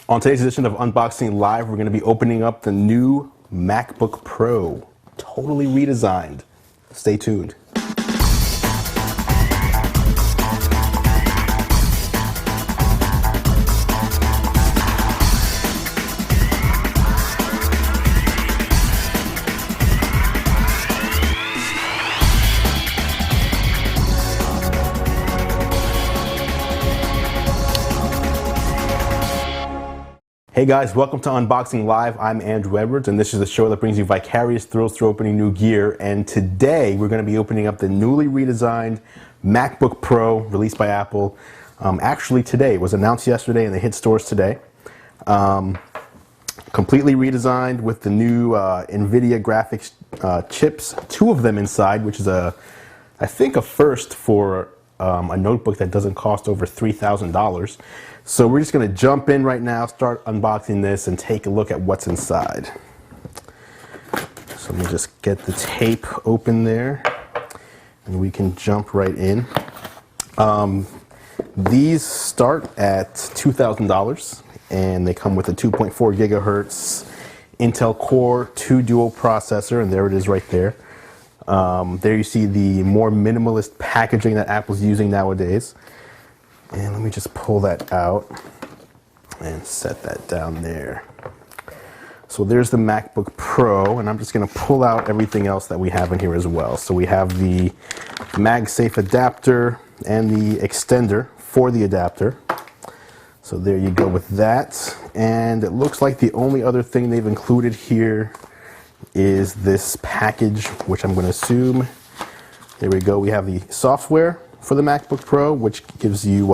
On today's edition of Unboxing Live, we're going to be opening up the new MacBook Pro, totally redesigned. Stay tuned. Hey guys, welcome to Unboxing Live. I'm Andrew Edwards, and this is the show that brings you vicarious thrills through opening new gear. And today we're going to be opening up the newly redesigned MacBook Pro released by Apple. Actually today, it was announced yesterday and they hit stores today. Completely redesigned with the new NVIDIA graphics chips, 2 of them inside, which is I think a first for a notebook that doesn't cost over $3,000. So we're just going to jump in right now, start unboxing this, and take a look at what's inside. So let me just get the tape open there, and we can jump right in. These start at $2,000, and they come with a 2.4 gigahertz Intel Core 2 dual processor, and there it is right there. There you see the more minimalist packaging that Apple's using nowadays. And let me just pull that out and set that down there. So there's the MacBook Pro, and I'm just going to pull out everything else that we have in here as well. So we have the MagSafe adapter and the extender for the adapter. So there you go with that. And it looks like the only other thing they've included here is this package, which I'm going to assume. There we go. We have the software for the MacBook Pro, which gives you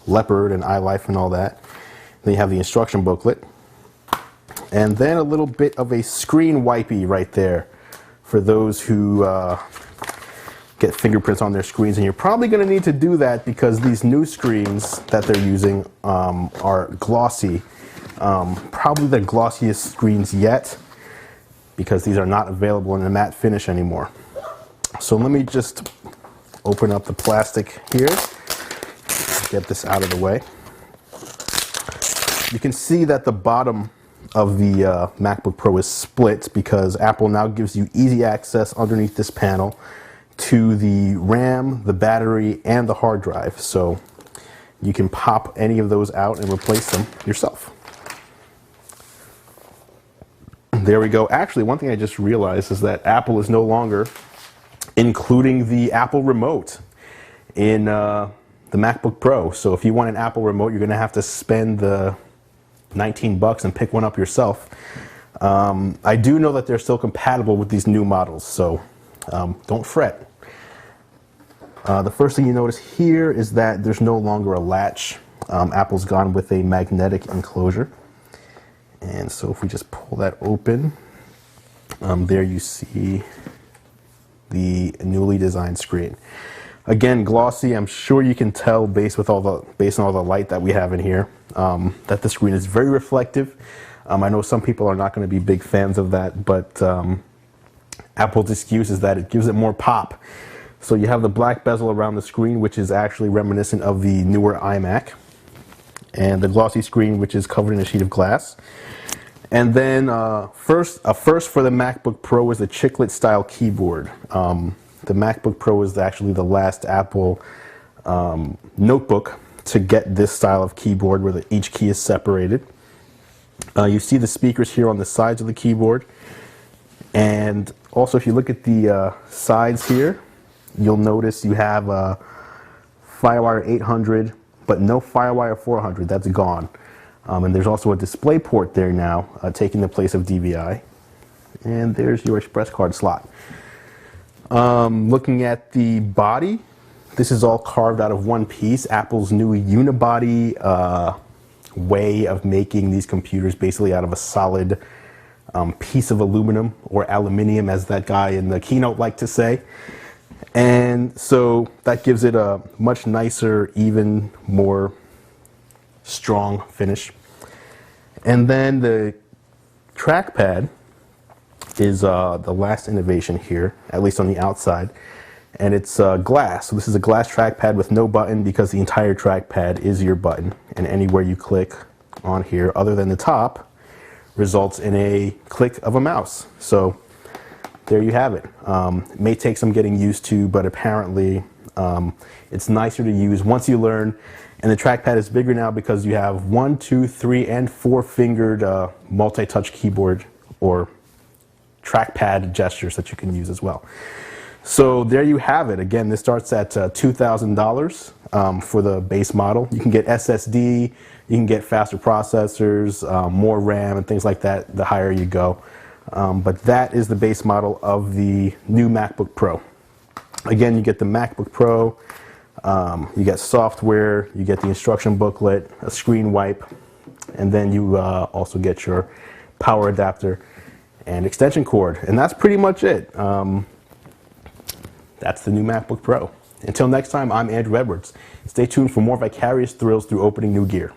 Leopard and iLife and all that. Then you have the instruction booklet. And then a little bit of a screen wipey right there for those who get fingerprints on their screens. And you're probably going to need to do that because these new screens that they're using are glossy. Probably the glossiest screens yet, because these are not available in a matte finish anymore. So let me just open up the plastic here, get this out of the way. You can see that the bottom of the MacBook Pro is split because Apple now gives you easy access underneath this panel to the RAM, the battery, and the hard drive. So you can pop any of those out and replace them yourself. There we go. Actually, one thing I just realized is that Apple is no longer including the Apple remote in the MacBook Pro. So if you want an Apple remote, you're going to have to spend the $19 and pick one up yourself. I do know that they're still compatible with these new models, so don't fret. The first thing you notice here is that there's no longer a latch. Apple's gone with a magnetic enclosure. And so if we just pull that open, there you see the newly designed screen. Again, glossy. I'm sure you can tell based on all the light that we have in here, that the screen is very reflective. I know some people are not going to be big fans of that, but Apple's excuse is that it gives it more pop. So you have the black bezel around the screen, which is actually reminiscent of the newer iMac, and the glossy screen, which is covered in a sheet of glass. And then first for the MacBook Pro is the Chiclet style keyboard. The MacBook Pro is actually the last Apple notebook to get this style of keyboard where each key is separated. You see the speakers here on the sides of the keyboard. And also if you look at the sides here, you'll notice you have FireWire 800, but no FireWire 400, that's gone. And there's also a display port there now, taking the place of DVI. And there's your express card slot. Looking at the body, this is all carved out of one piece. Apple's new unibody way of making these computers basically out of a solid piece of aluminum, or aluminium as that guy in the keynote liked to say. And so that gives it a much nicer, even more strong finish. And then the trackpad is the last innovation here, at least on the outside. And it's glass. So this is a glass trackpad with no button because the entire trackpad is your button. And anywhere you click on here other than the top results in a click of a mouse. So there you have it. It may take some getting used to, but apparently it's nicer to use once you learn. And the trackpad is bigger now because you have 1, 2, 3, and 4 fingered multi-touch keyboard or trackpad gestures that you can use as well. So there you have it. Again, this starts at $2,000 for the base model. You can get SSD, you can get faster processors, more RAM and things like that the higher you go. But that is the base model of the new MacBook Pro. Again, you get the MacBook Pro, you get software, you get the instruction booklet, a screen wipe, and then you also get your power adapter and extension cord. And that's pretty much it. That's the new MacBook Pro. Until next time, I'm Andrew Edwards. Stay tuned for more vicarious thrills through opening new gear.